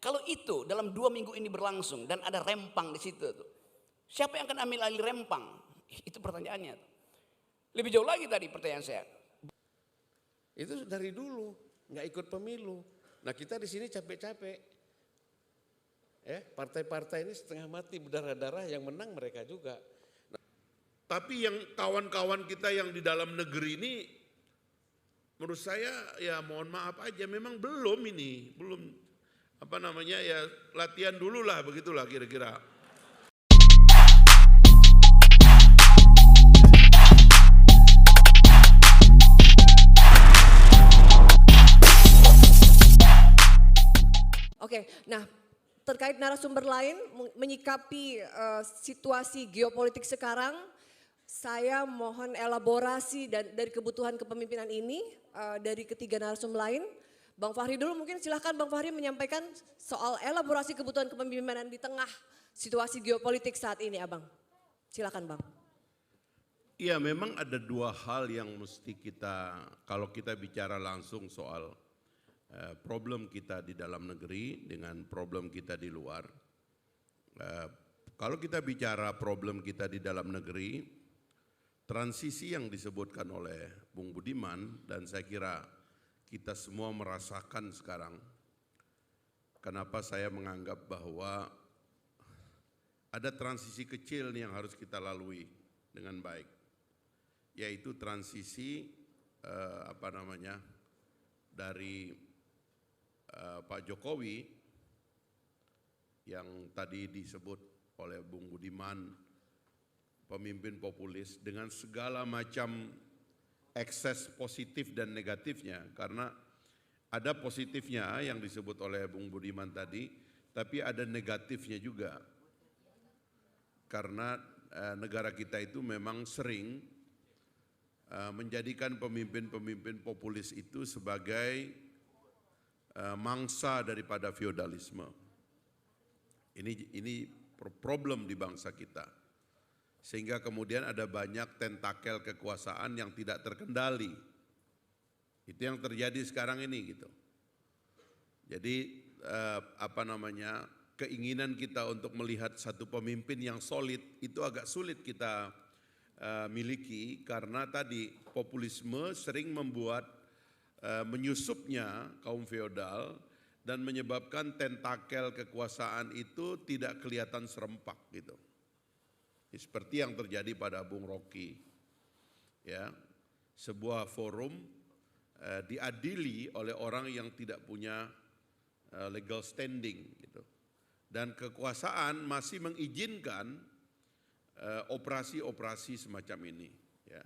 Kalau itu dalam 2 minggu ini berlangsung dan ada Rempang di situ tuh, siapa yang akan ambil alih Rempang? Itu pertanyaannya. Lebih jauh lagi tadi pertanyaan saya. Itu dari dulu nggak ikut pemilu. Nah kita di sini capek-capek. Partai-partai ini setengah mati berdarah-darah, yang menang mereka juga. Tapi yang kawan-kawan kita yang di dalam negeri ini, menurut saya ya mohon maaf aja, memang belum ya latihan dulu lah, begitulah kira-kira. Oke, nah terkait narasumber lain menyikapi situasi geopolitik sekarang, saya mohon elaborasi dari kebutuhan kepemimpinan ini dari ketiga narasumber lain. Bang Fahri dulu, mungkin silahkan Bang Fahri menyampaikan soal elaborasi kebutuhan kepemimpinan di tengah situasi geopolitik saat ini, Abang. Silakan Bang. Iya, memang ada 2 hal yang mesti kita, kalau kita bicara langsung soal problem kita di dalam negeri dengan problem kita di luar. Kalau kita bicara problem kita di dalam negeri, transisi yang disebutkan oleh Bung Budiman, dan saya kira kita semua merasakan sekarang, kenapa saya menganggap bahwa ada transisi kecil yang harus kita lalui dengan baik, yaitu transisi dari Pak Jokowi yang tadi disebut oleh Bung Budiman, pemimpin populis dengan segala macam ekses positif dan negatifnya, karena ada positifnya yang disebut oleh Bung Budiman tadi, tapi ada negatifnya juga. Karena negara kita itu memang sering menjadikan pemimpin-pemimpin populis itu sebagai mangsa daripada feodalisme. Ini problem di bangsa kita. Sehingga kemudian ada banyak tentakel kekuasaan yang tidak terkendali. Itu yang terjadi sekarang ini gitu. Jadi keinginan kita untuk melihat satu pemimpin yang solid itu agak sulit kita miliki, karena tadi populisme sering membuat menyusupnya kaum feodal dan menyebabkan tentakel kekuasaan itu tidak kelihatan serempak gitu. Seperti yang terjadi pada Bung Rocky, ya, sebuah forum diadili oleh orang yang tidak punya legal standing gitu, dan kekuasaan masih mengizinkan operasi-operasi semacam ini, ya.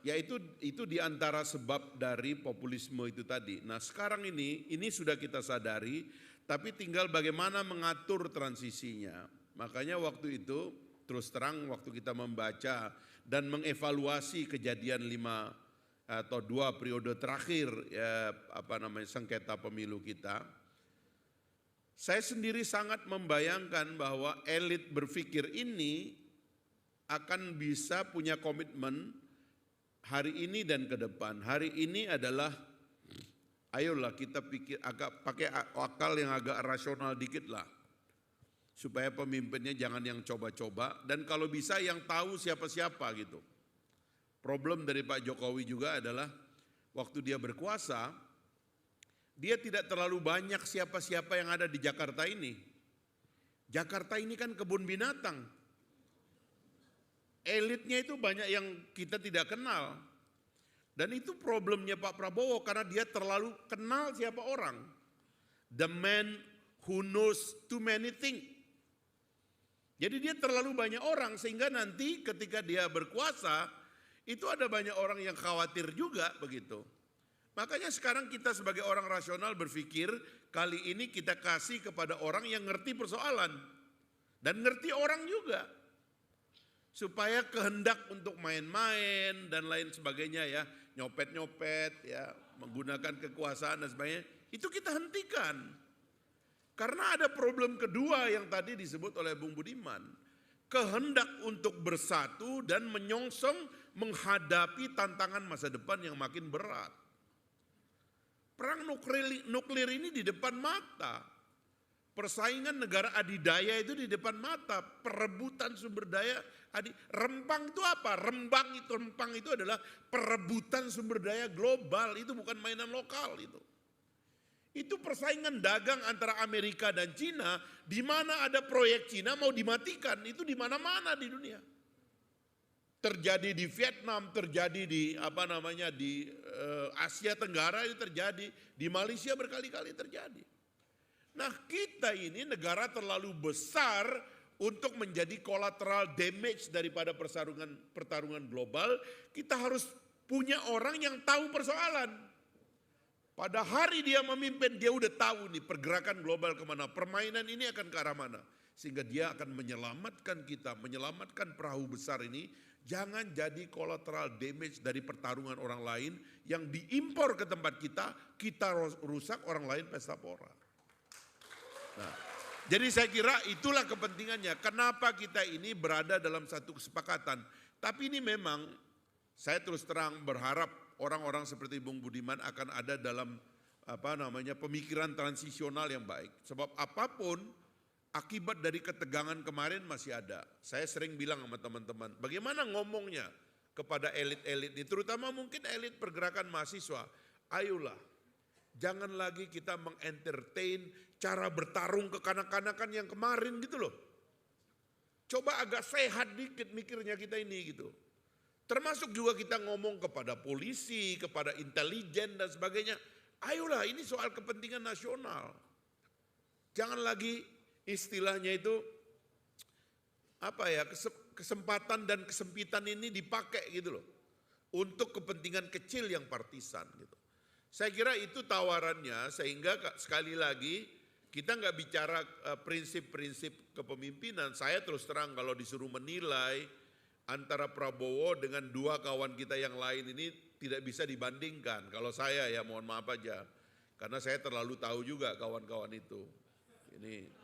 Ya itu diantara sebab dari populisme itu tadi. Nah sekarang ini sudah kita sadari, tapi tinggal bagaimana mengatur transisinya. Makanya waktu itu terus terang waktu kita membaca dan mengevaluasi kejadian 5 atau 2 periode terakhir sengketa pemilu kita, saya sendiri sangat membayangkan bahwa elit berpikir ini akan bisa punya komitmen hari ini dan ke depan. Hari ini adalah ayolah kita pikir agak pakai akal yang agak rasional dikit lah. Supaya pemimpinnya jangan yang coba-coba, dan kalau bisa yang tahu siapa-siapa gitu. Problem dari Pak Jokowi juga adalah waktu dia berkuasa, dia tidak terlalu banyak siapa-siapa yang ada di Jakarta ini. Jakarta ini kan kebun binatang. Elitnya itu banyak yang kita tidak kenal. Dan itu problemnya Pak Prabowo, karena dia terlalu kenal siapa orang. The man who knows too many things. Jadi dia terlalu banyak orang, sehingga nanti ketika dia berkuasa, itu ada banyak orang yang khawatir juga begitu. Makanya sekarang kita sebagai orang rasional berpikir, kali ini kita kasih kepada orang yang ngerti persoalan. Dan ngerti orang juga. Supaya kehendak untuk main-main dan lain sebagainya, ya, nyopet-nyopet, ya, menggunakan kekuasaan dan sebagainya, itu kita hentikan. Karena ada problem kedua yang tadi disebut oleh Bung Budiman. Kehendak untuk bersatu dan menyongsong menghadapi tantangan masa depan yang makin berat. Perang nuklir ini di depan mata. Persaingan negara adidaya itu di depan mata. Perebutan sumber daya. Rempang itu apa? Rempang itu adalah perebutan sumber daya global. Itu bukan mainan lokal itu. Itu persaingan dagang antara Amerika dan Cina, di mana ada proyek Cina mau dimatikan, itu di mana-mana di dunia. Terjadi di Vietnam, terjadi di Asia Tenggara itu terjadi, di Malaysia berkali-kali terjadi. Nah, kita ini negara terlalu besar untuk menjadi collateral damage daripada pertarungan global. Kita harus punya orang yang tahu persoalan. Pada hari dia memimpin, dia udah tahu nih pergerakan global kemana, permainan ini akan ke arah mana. Sehingga dia akan menyelamatkan kita, menyelamatkan perahu besar ini. Jangan jadi collateral damage dari pertarungan orang lain yang diimpor ke tempat kita rusak, orang lain pesta pora. Nah, jadi saya kira itulah kepentingannya. Kenapa kita ini berada dalam satu kesepakatan. Tapi ini memang saya terus terang berharap orang-orang seperti Bung Budiman akan ada dalam pemikiran transisional yang baik. Sebab apapun akibat dari ketegangan kemarin masih ada. Saya sering bilang sama teman-teman, bagaimana ngomongnya kepada elit-elit ini, terutama mungkin elit pergerakan mahasiswa. Ayolah, jangan lagi kita mengentertain cara bertarung kekanak-kanakan yang kemarin gitu loh. Coba agak sehat dikit mikirnya kita ini gitu. Termasuk juga kita ngomong kepada polisi, kepada intelijen dan sebagainya. Ayolah, ini soal kepentingan nasional. Jangan lagi istilahnya itu kesempatan dan kesempitan ini dipakai gitu loh. Untuk kepentingan kecil yang partisan gitu. Saya kira itu tawarannya, sehingga sekali lagi kita nggak bicara prinsip-prinsip kepemimpinan. Saya terus terang kalau disuruh menilai antara Prabowo dengan dua kawan kita yang lain ini tidak bisa dibandingkan. Kalau saya ya mohon maaf aja, karena saya terlalu tahu juga kawan-kawan itu. Ini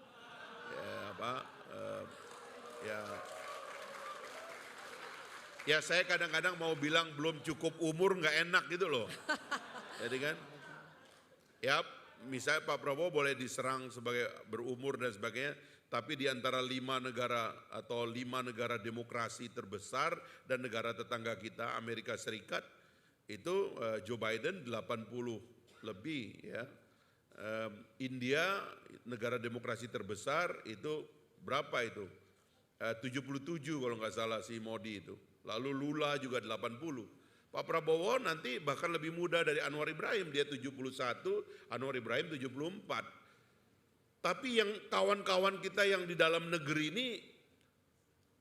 ya saya kadang-kadang mau bilang belum cukup umur nggak enak gitu loh. Jadi kan, ya misalnya Pak Prabowo boleh diserang sebagai berumur dan sebagainya. Tapi di antara 5 negara atau 5 negara demokrasi terbesar dan negara tetangga kita Amerika Serikat itu Joe Biden 80 lebih ya. India negara demokrasi terbesar itu berapa itu? 77 kalau nggak salah si Modi itu. Lalu Lula juga 80. Pak Prabowo nanti bahkan lebih muda dari Anwar Ibrahim, dia 71, Anwar Ibrahim 74. Tapi yang kawan-kawan kita yang di dalam negeri ini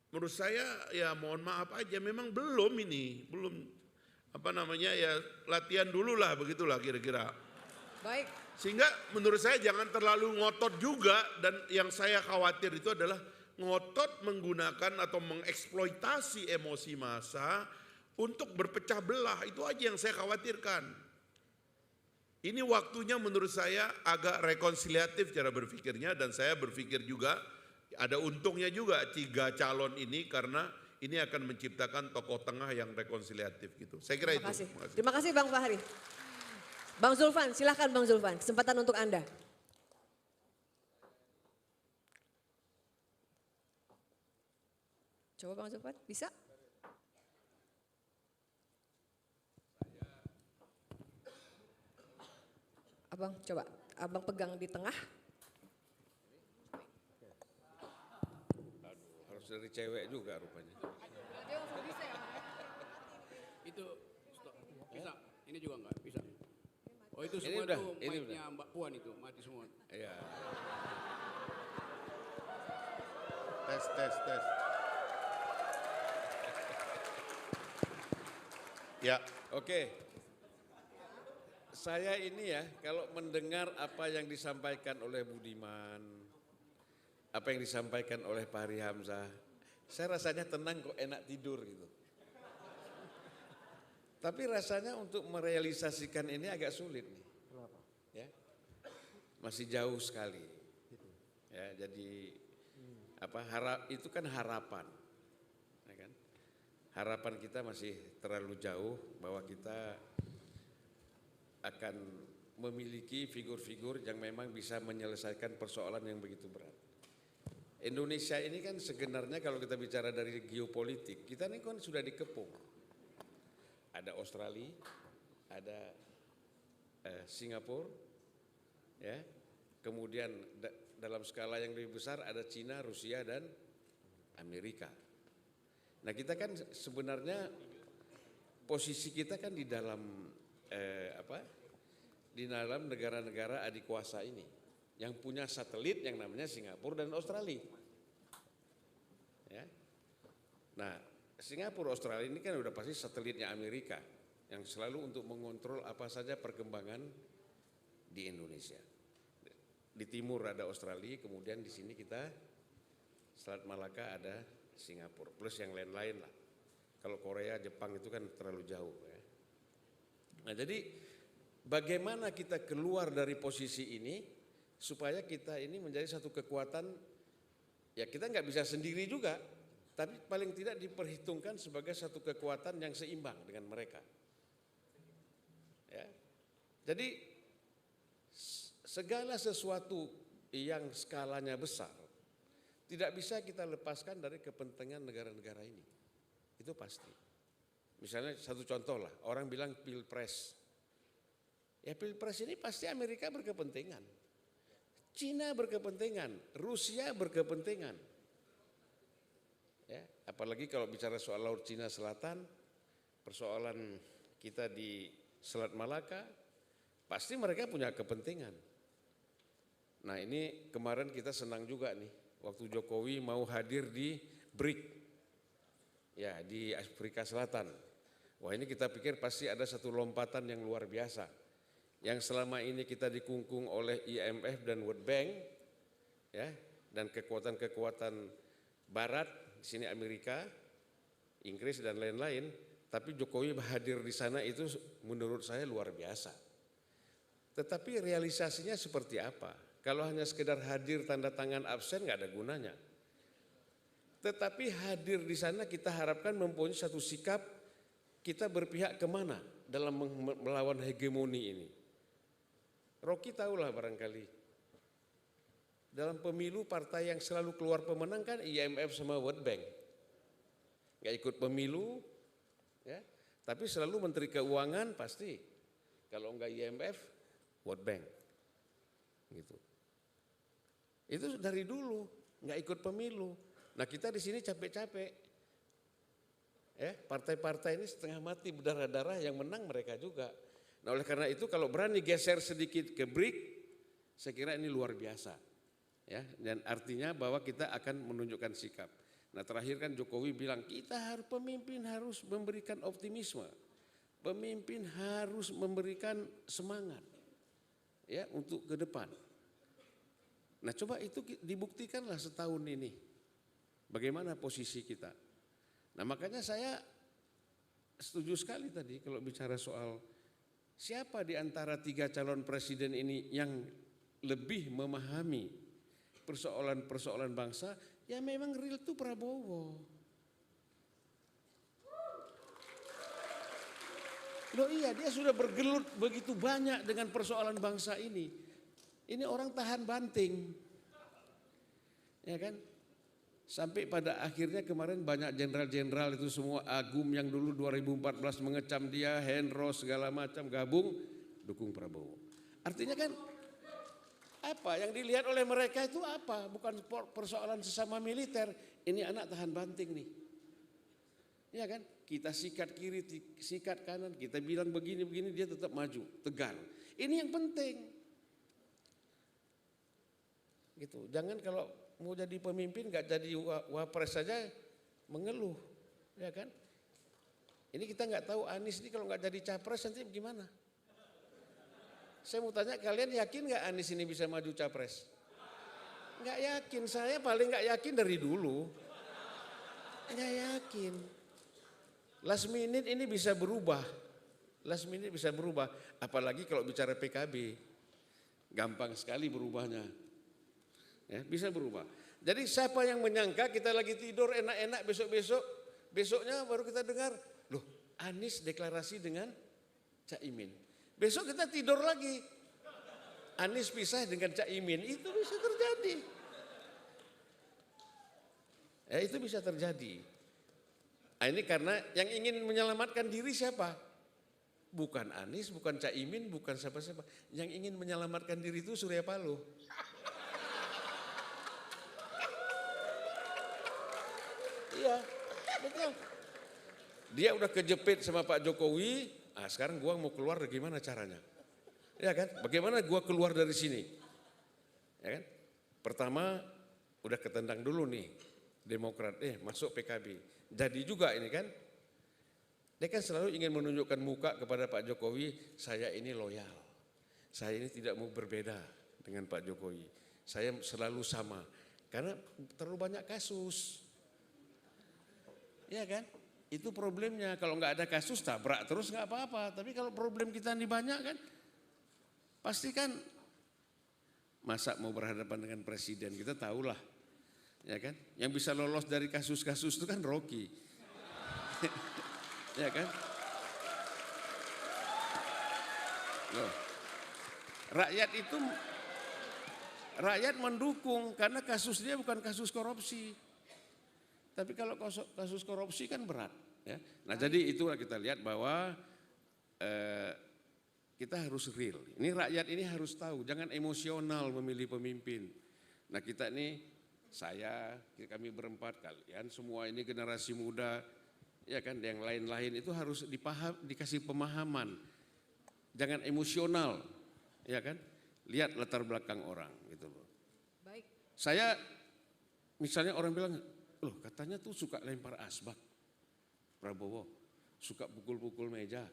menurut saya ya mohon maaf aja memang belum latihan dulu lah begitulah kira-kira. Baik. Sehingga menurut saya jangan terlalu ngotot juga, dan yang saya khawatir itu adalah ngotot menggunakan atau mengeksploitasi emosi massa untuk berpecah belah, itu aja yang saya khawatirkan. Ini waktunya menurut saya agak rekonsiliatif cara berpikirnya, dan saya berpikir juga ada untungnya juga 3 calon ini karena ini akan menciptakan tokoh tengah yang rekonsiliatif gitu. Saya kira Terima itu. kasih. Terima kasih Bang Fahri. Bang Zulfan, silahkan Bang Zulfan, kesempatan untuk Anda. Coba Bang Zulfan, bisa? Abang coba, abang pegang di tengah. Harus dari cewek juga rupanya. Itu bisa, ini juga enggak bisa. Oh itu Ini semua udah, itu ini mic-nya Mbak Puan itu mati semua. Iya. Tes. Ya, Oke. Saya ini ya kalau mendengar apa yang disampaikan oleh Budiman, apa yang disampaikan oleh Pak Hari Hamzah, saya rasanya tenang kok, enak tidur gitu. Tapi rasanya untuk merealisasikan ini agak sulit nih. Ya. Masih jauh sekali. Ya, jadi itu kan harapan. Ya kan? Harapan kita masih terlalu jauh bahwa kita akan memiliki figur-figur yang memang bisa menyelesaikan persoalan yang begitu berat. Indonesia ini kan sebenarnya kalau kita bicara dari geopolitik, kita ini kan sudah dikepung. Ada Australia, ada Singapura, ya. Kemudian dalam skala yang lebih besar ada Cina, Rusia dan Amerika. Nah, kita kan sebenarnya posisi kita kan di dalam di dalam negara-negara adikuasa ini yang punya satelit yang namanya Singapura dan Australia. Ya. Nah, Singapura, Australia ini kan udah pasti satelitnya Amerika yang selalu untuk mengontrol apa saja perkembangan di Indonesia. Di timur ada Australia, kemudian di sini kita Selat Malaka ada Singapura, plus yang lain-lain lah. Kalau Korea, Jepang itu kan terlalu jauh. Ya. Nah, jadi bagaimana kita keluar dari posisi ini supaya kita ini menjadi satu kekuatan, ya kita nggak bisa sendiri juga, tapi paling tidak diperhitungkan sebagai satu kekuatan yang seimbang dengan mereka. Ya. Jadi segala sesuatu yang skalanya besar tidak bisa kita lepaskan dari kepentingan negara-negara ini. Itu pasti. Misalnya satu contoh lah, orang bilang pilpres. Ya pilpres ini pasti Amerika berkepentingan. Cina berkepentingan, Rusia berkepentingan. Ya, apalagi kalau bicara soal Laut Cina Selatan, persoalan kita di Selat Malaka, pasti mereka punya kepentingan. Nah, ini kemarin kita senang juga nih, waktu Jokowi mau hadir di BRIC, ya di Afrika Selatan. Wah, ini kita pikir pasti ada satu lompatan yang luar biasa. Yang selama ini kita dikungkung oleh IMF dan World Bank, ya, dan kekuatan-kekuatan Barat, di sini Amerika, Inggris dan lain-lain, tapi Jokowi hadir di sana itu menurut saya luar biasa. Tetapi realisasinya seperti apa? Kalau hanya sekedar hadir tanda tangan absen nggak ada gunanya. Tetapi hadir di sana kita harapkan mempunyai satu sikap kita berpihak kemana dalam melawan hegemoni ini. Rocky tahulah barangkali. Dalam pemilu partai yang selalu keluar pemenang kan IMF sama World Bank. Nggak ikut pemilu, ya, tapi selalu Menteri Keuangan pasti. Kalau enggak IMF, World Bank. Gitu. Itu dari dulu, nggak ikut pemilu. Nah kita di sini capek-capek. Ya, partai-partai ini setengah mati berdarah-darah, yang menang mereka juga. Nah oleh karena itu kalau berani geser sedikit ke BRIC, saya kira ini luar biasa. Ya, dan artinya bahwa kita akan menunjukkan sikap. Nah terakhir kan Jokowi bilang pemimpin harus memberikan optimisme. Pemimpin harus memberikan semangat, ya, untuk ke depan. Nah coba itu dibuktikanlah setahun ini. Bagaimana posisi kita. Nah makanya saya setuju sekali tadi kalau bicara soal siapa di antara 3 calon presiden ini yang lebih memahami persoalan-persoalan bangsa, ya memang real itu Prabowo. Loh iya, dia sudah bergelut begitu banyak dengan persoalan bangsa ini. Ini orang tahan banting. Ya kan? Sampai pada akhirnya kemarin banyak jenderal-jenderal itu semua Agum yang dulu 2014 mengecam dia, Hendro segala macam gabung dukung Prabowo. Artinya kan apa yang dilihat oleh mereka itu apa? Bukan persoalan sesama militer. Ini anak tahan banting nih. Ya kan? Kita sikat kiri, sikat kanan, kita bilang begini-begini dia tetap maju, tegar. Ini yang penting. Gitu. Jangan kalau mau jadi pemimpin nggak jadi wapres saja mengeluh, ya kan? Ini kita nggak tahu Anies ini kalau nggak jadi capres nanti gimana? Saya mau tanya kalian yakin nggak Anies ini bisa maju capres? Nggak yakin, saya paling nggak yakin dari dulu. Nggak yakin. Last minute ini bisa berubah, last minute bisa berubah. Apalagi kalau bicara PKB, gampang sekali berubahnya. Ya, bisa berubah. Jadi siapa yang menyangka kita lagi tidur enak-enak besoknya baru kita dengar, loh Anies deklarasi dengan Caimin. Besok kita tidur lagi, Anies pisah dengan Caimin, itu bisa terjadi. Ya itu bisa terjadi. Nah, ini karena yang ingin menyelamatkan diri siapa? Bukan Anies, bukan Caimin, bukan siapa-siapa. Yang ingin menyelamatkan diri itu Surya Paloh. Iya, betul. Dia udah kejepit sama Pak Jokowi, sekarang gua mau keluar gimana caranya? Ya kan? Bagaimana gua keluar dari sini? Ya kan? Pertama udah ketendang dulu nih Demokrat, masuk PKB. Jadi juga ini kan, dia kan selalu ingin menunjukkan muka kepada Pak Jokowi, saya ini loyal. Saya ini tidak mau berbeda dengan Pak Jokowi. Saya selalu sama. Karena terlalu banyak kasus. Ya kan? Itu problemnya. Kalau nggak ada kasus tabrak terus nggak apa-apa. Tapi kalau problem kita ini banyak kan, pasti kan masa mau berhadapan dengan presiden, kita tahulah. Ya kan? Yang bisa lolos dari kasus-kasus itu kan Rocky. Ya kan? Loh. Rakyat mendukung karena kasusnya bukan kasus korupsi. Tapi kalau kasus korupsi kan berat. Ya. Nah jadi itulah kita lihat bahwa kita harus real. Ini rakyat ini harus tahu, jangan emosional memilih pemimpin. Nah kita ini, kami berempat, kalian semua ini generasi muda, ya kan, yang lain-lain itu harus dikasih pemahaman. Jangan emosional, ya kan? Lihat latar belakang orang gitu loh. Baik. Saya misalnya orang bilang, loh katanya tuh suka lempar asbak, Prabowo, suka pukul-pukul meja.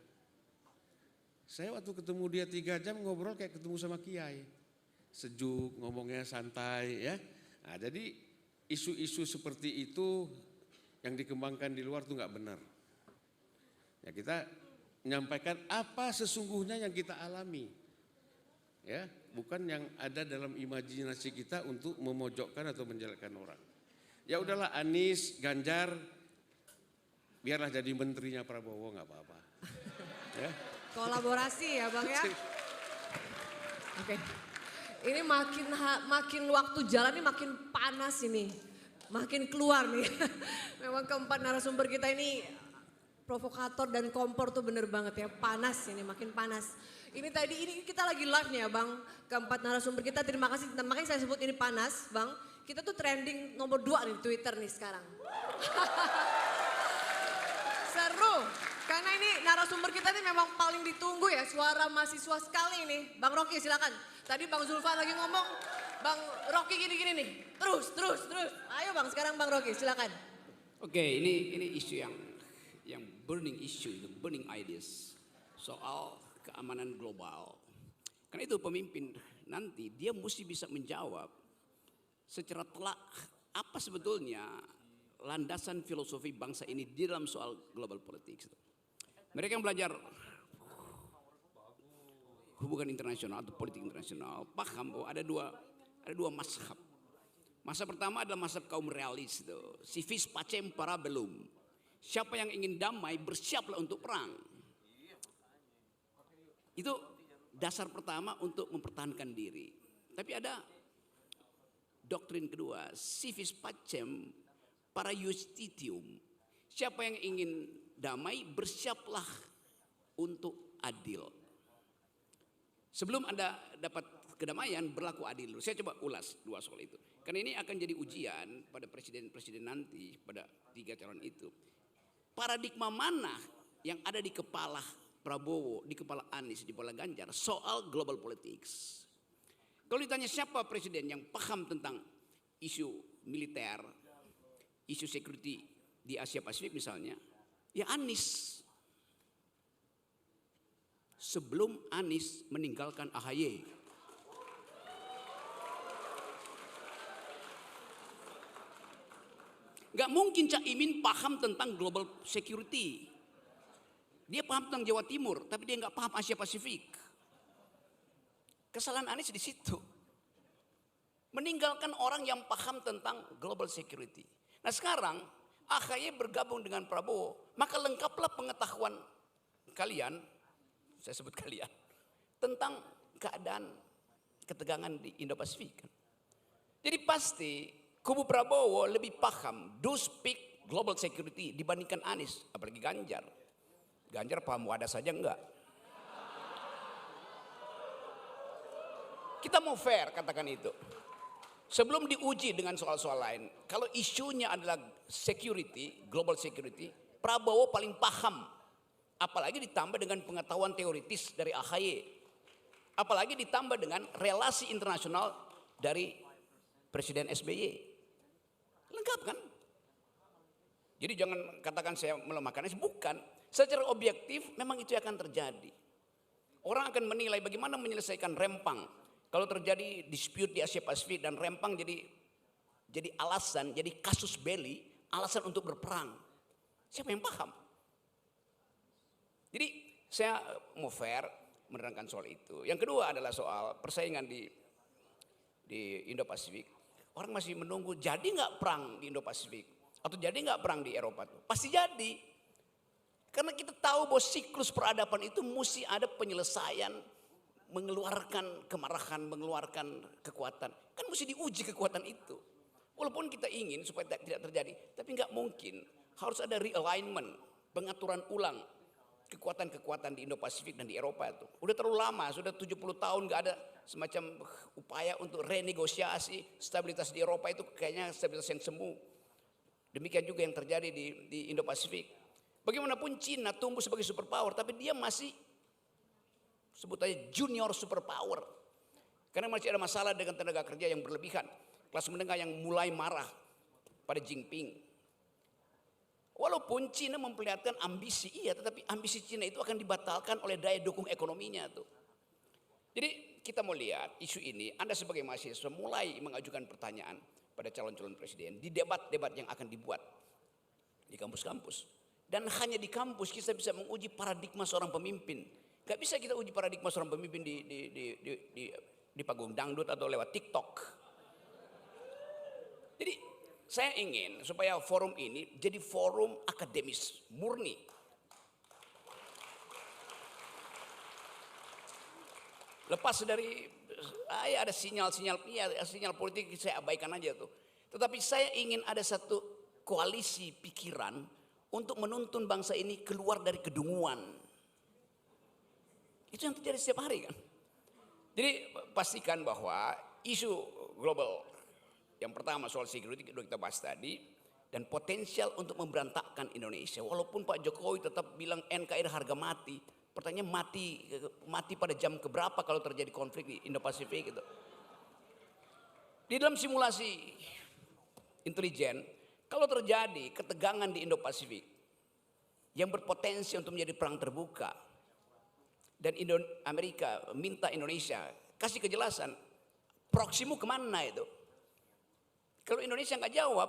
Saya waktu ketemu dia 3 jam ngobrol kayak ketemu sama kiai. Sejuk, ngomongnya santai ya. Nah, jadi isu-isu seperti itu yang dikembangkan di luar tuh nggak benar. Ya kita menyampaikan apa sesungguhnya yang kita alami. Ya, bukan yang ada dalam imajinasi kita untuk memojokkan atau menjelekkan orang. Ya udahlah Anies, Ganjar, biarlah jadi menterinya Prabowo nggak apa-apa. Ya. Kolaborasi ya Bang ya. Oke. Ini makin waktu jalan ini makin panas ini. Makin keluar nih. Memang keempat narasumber kita ini provokator dan kompor tuh bener banget ya. Panas ini, makin panas. Ini kita lagi live nih ya Bang. Keempat narasumber kita, terima kasih. Makanya saya sebut ini panas Bang. Kita tuh trending nomor 2 nih di Twitter nih sekarang. Seru. Karena ini narasumber kita ini memang paling ditunggu ya. Suara mahasiswa sekali nih. Bang Rocky silakan. Tadi Bang Zulfan lagi ngomong. Bang Rocky gini-gini nih. Terus. Ayo Bang, sekarang Bang Rocky silakan. Oke, ini isu yang burning issue, burning ideas soal keamanan global. Karena itu pemimpin nanti dia mesti bisa menjawab secara telak apa sebetulnya landasan filosofi bangsa ini di dalam soal global politics. Mereka yang belajar hubungan internasional atau politik internasional paham bahwa ada dua mazhab. Mazhab pertama adalah mazhab kaum realis, civis pacem para belum. Siapa yang ingin damai bersiaplah untuk perang. Itu dasar pertama untuk mempertahankan diri. Tapi ada doktrin kedua, civis pacem para justitium. Siapa yang ingin damai bersiaplah untuk adil. Sebelum Anda dapat kedamaian berlaku adil. Saya coba ulas 2 soal itu. Karena ini akan jadi ujian pada presiden-presiden nanti, pada 3 calon itu. Paradigma mana yang ada di kepala Prabowo, di kepala Anies, di kepala Ganjar soal global politics. Kalau ditanya siapa presiden yang paham tentang isu militer, isu security di Asia Pasifik misalnya, ya Anies. Sebelum Anies meninggalkan AHY. Gak mungkin Cak Imin paham tentang global security. Dia paham tentang Jawa Timur, tapi dia gak paham Asia Pasifik. Kesalahan Anies di situ. Meninggalkan orang yang paham tentang global security. Nah sekarang AHY bergabung dengan Prabowo, maka lengkaplah pengetahuan kalian, saya sebut kalian, tentang keadaan ketegangan di Indo-Pasifik. Jadi pasti kubu Prabowo lebih paham do speak global security dibandingkan Anies, apalagi Ganjar. Ganjar paham wadah saja enggak. Kita mau fair katakan itu. Sebelum diuji dengan soal-soal lain, kalau isunya adalah security, global security, Prabowo paling paham. Apalagi ditambah dengan pengetahuan teoritis dari AHY. Apalagi ditambah dengan relasi internasional dari Presiden SBY. Lengkap kan? Jadi jangan katakan saya melemahkan, bukan. Secara objektif memang itu akan terjadi. Orang akan menilai bagaimana menyelesaikan rempang. Kalau terjadi dispute di Asia Pasifik dan rempang jadi alasan, jadi kasus belli, alasan untuk berperang. Siapa yang paham? Jadi saya mau fair menerangkan soal itu. Yang kedua adalah soal persaingan di Indo-Pasifik. Orang masih menunggu jadi nggak perang di Indo-Pasifik atau jadi nggak perang di Eropa tuh? Pasti jadi. Karena kita tahu bahwa siklus peradaban itu mesti ada penyelesaian, mengeluarkan kemarahan, mengeluarkan kekuatan. Kan mesti diuji kekuatan itu. Walaupun kita ingin supaya tidak terjadi, tapi nggak mungkin. Harus ada realignment, pengaturan ulang kekuatan-kekuatan di Indo-Pasifik dan di Eropa itu. Udah terlalu lama, sudah 70 tahun nggak ada semacam upaya untuk renegosiasi stabilitas di Eropa itu kayaknya stabilitas yang semu. Demikian juga yang terjadi di Indo-Pasifik. Bagaimanapun Cina tumbuh sebagai superpower, tapi dia masih sebut aja junior superpower. Karena masih ada masalah dengan tenaga kerja yang berlebihan. Kelas menengah yang mulai marah pada Jinping. Walaupun Cina memperlihatkan ambisi, iya, tetapi ambisi Cina itu akan dibatalkan oleh daya dukung ekonominya tuh. Jadi kita mau lihat isu ini, Anda sebagai mahasiswa mulai mengajukan pertanyaan pada calon-calon presiden di debat-debat yang akan dibuat di kampus-kampus. Dan hanya di kampus kita bisa menguji paradigma seorang pemimpin. Gak bisa kita uji paradigma seorang pemimpin di panggung dangdut atau lewat TikTok. Jadi saya ingin supaya forum ini jadi forum akademis murni. Lepas dari ada sinyal politik saya abaikan aja tuh. Tetapi saya ingin ada satu koalisi pikiran untuk menuntun bangsa ini keluar dari kedunguan. Itu yang terjadi setiap hari kan. Jadi pastikan bahwa isu global yang pertama soal security sudah kita bahas tadi dan potensial untuk memberantakkan Indonesia. Walaupun Pak Jokowi tetap bilang NKRI harga mati. Pertanyaan mati pada jam keberapa kalau terjadi konflik di Indo-Pasifik gitu. Di dalam simulasi intelijen, kalau terjadi ketegangan di Indo-Pasifik yang berpotensi untuk menjadi perang terbuka dan Amerika minta Indonesia kasih kejelasan proksimu kemana itu. Kalau Indonesia nggak jawab,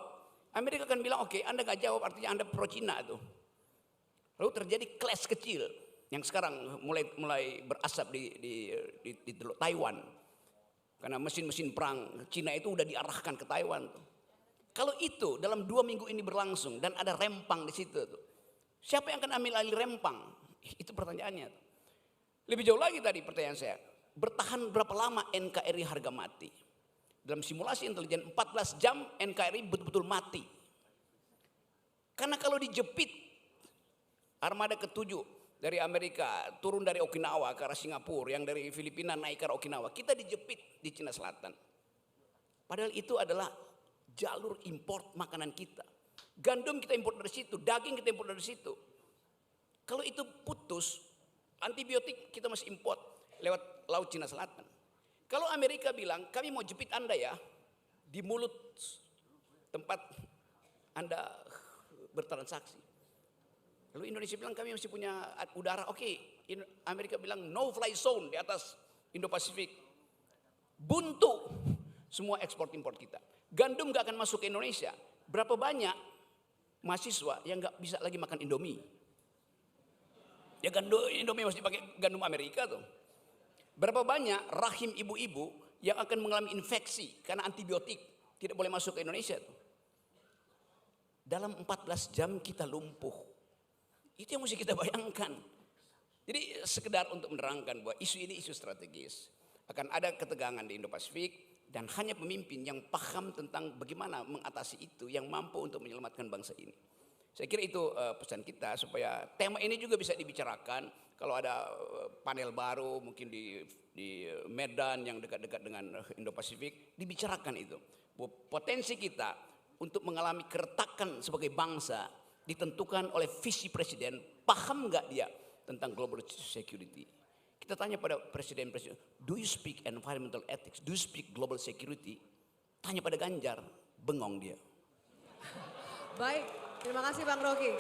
Amerika akan bilang oke, Anda nggak jawab artinya Anda pro Cina tuh. Lalu terjadi clash kecil yang sekarang mulai berasap di Teluk Taiwan. Karena mesin-mesin perang Cina itu udah diarahkan ke Taiwan tuh. Kalau itu dalam 2 minggu ini berlangsung dan ada rempang di situ tuh. Siapa yang akan ambil alih rempang? Itu pertanyaannya. Lebih jauh lagi tadi pertanyaan saya. Bertahan berapa lama NKRI harga mati? Dalam simulasi intelijen 14 jam NKRI betul-betul mati. Karena kalau dijepit armada ke-7 dari Amerika turun dari Okinawa ke arah Singapura, yang dari Filipina naik ke arah Okinawa, kita dijepit di Cina Selatan. Padahal itu adalah jalur import makanan kita. Gandum kita import dari situ, daging kita import dari situ. Kalau itu putus, antibiotik kita masih import lewat Laut Cina Selatan. Kalau Amerika bilang, kami mau jepit Anda ya, di mulut tempat Anda bertransaksi. Lalu Indonesia bilang kami masih punya udara, oke. Amerika bilang no fly zone di atas Indo-Pasifik. Buntu semua ekspor impor kita. Gandum gak akan masuk ke Indonesia. Berapa banyak mahasiswa yang gak bisa lagi makan Indomie? Ya Indomie masih pakai gandum Amerika tuh. Berapa banyak rahim ibu-ibu yang akan mengalami infeksi karena antibiotik tidak boleh masuk ke Indonesia tuh. Dalam 14 jam kita lumpuh. Itu yang mesti kita bayangkan. Jadi sekedar untuk menerangkan bahwa isu ini isu strategis. Akan ada ketegangan di Indo-Pasifik dan hanya pemimpin yang paham tentang bagaimana mengatasi itu yang mampu untuk menyelamatkan bangsa ini. Saya kira itu pesan kita supaya tema ini juga bisa dibicarakan. Kalau ada panel baru mungkin di Medan yang dekat-dekat dengan Indo-Pasifik, dibicarakan itu. Potensi kita untuk mengalami keretakan sebagai bangsa ditentukan oleh visi presiden. Paham nggak dia tentang global security? Kita tanya pada presiden, do you speak environmental ethics? Do you speak global security? Tanya pada Ganjar, bengong dia. Baik, terima kasih Bang Rocky.